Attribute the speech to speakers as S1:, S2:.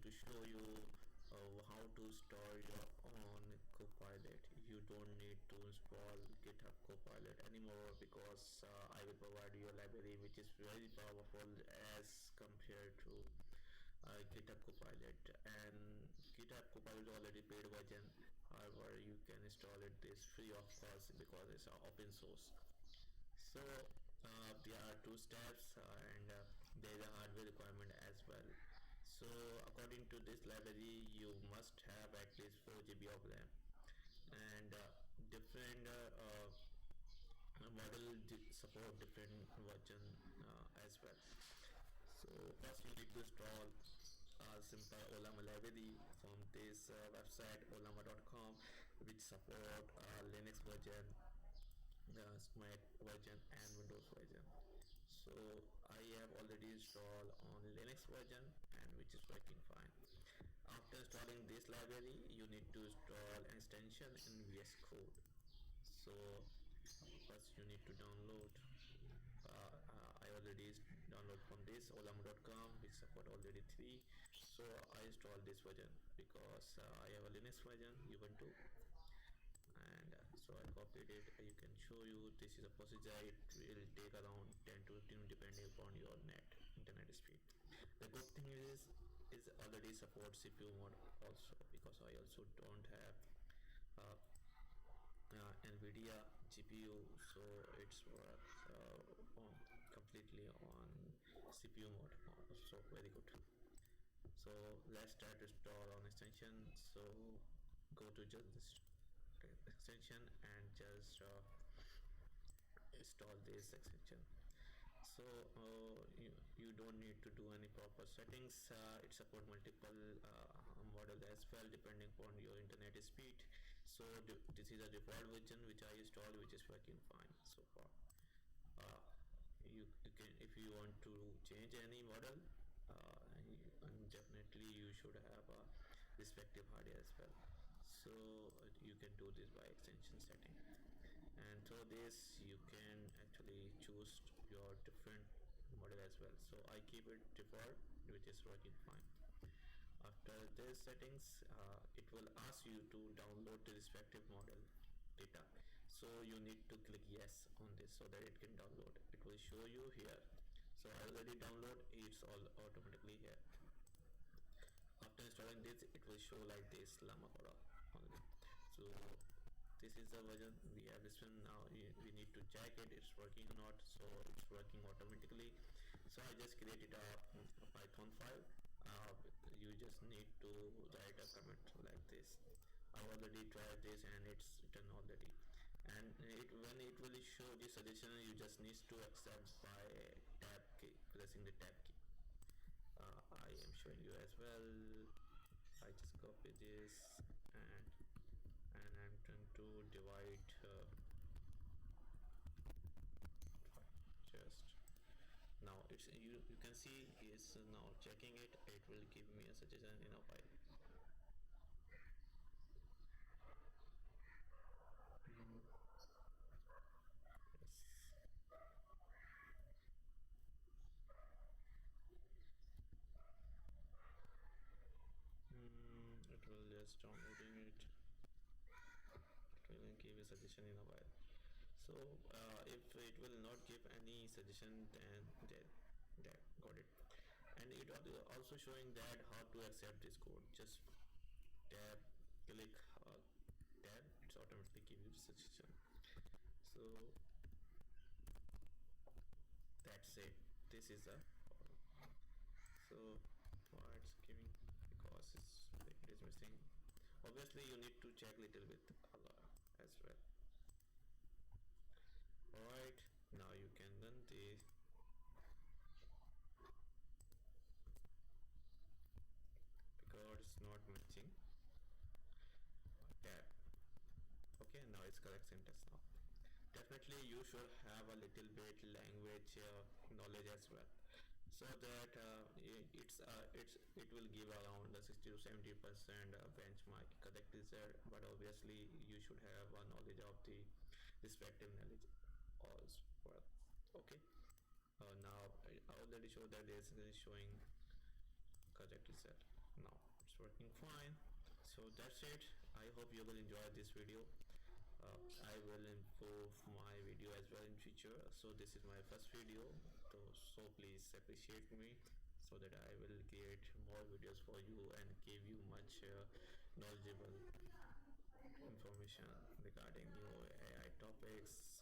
S1: going to show you how to store your own Copilot. You don't need to install GitHub Copilot anymore, because I will provide you a library which is very powerful as compared to GitHub Copilot. And GitHub Copilot is already paid version. However, you can install it this free of cost because it's open source. So there are two steps, and there is a hardware requirement as well. So according to this library, you must have at least 4 GB of RAM, and different model support different version as well. So first you need to install a simple Ollama library from this website ollama.com, which support Linux version, the Mac version and Windows version. So I have already installed on Linux version, and which is working fine. After installing this library, you need to install an extension in VS Code. So first you need to download. I already download from this ollama.com, which support already 3. So I installed this version because I have a Linux version Ubuntu, and so I copied it. You can show you this is a procedure. It will take around 10 to 15 depending upon your internet speed. The good thing is already supports CPU mode also, because I also don't have uh, NVIDIA GPU, so it's works completely on CPU mode. So very good. So let's start to install on extension. So go to just this extension and just install this extension. So you don't need to do any proper settings. It support multiple model as well depending upon your internet speed. So this is a default version which I installed, which is working fine so far. You can, if you want to change any model, and definitely you should have a respective hardware as well. So you can do this by extension setting, and through this you can actually choose your different model as well. So I keep it default, which is working fine. After this settings, it will ask you to download the respective model data. So you need to click yes on this so that it can download. It will show you here. So I already download, it's all automatically here. After installing this, it will show like this Llama Copilot only. So this is the version we have. This one now we need to check it's working or not. So it's working automatically. So I just created a Python file. You just need to write a comment like this. I've already tried this and it's written already. And when it will show the suggestion, you just need to accept by tab key, pressing the tab key. I am showing you as well. I just copy this and I'm trying to divide just now. It's you can see is now checking it. It will give me a suggestion in a file. Yes. It will just downloading it. It will give a suggestion in a while. So if it will not give any suggestion, then that got it. And it also showing that how to accept this code. Just click tab, it's automatically give you suggestion. So that's it. This is a so why it's giving, because it is missing. Obviously you need to check little bit as well. Alright, now you can run this. Because it's not matching tab. Okay, now it's correct syntax now. Definitely you should have a little bit language knowledge as well, so that it will give around the 60 to 70% benchmark correct result. But obviously you should have a knowledge of the respective knowledge also. Okay, now I already showed that this is showing correct result. now it's working fine. So that's it. I hope you will enjoy this video. I will improve my video as well in future. So this is my first video, so please appreciate me so that I will create more videos for you and give you much knowledgeable information regarding new AI topics,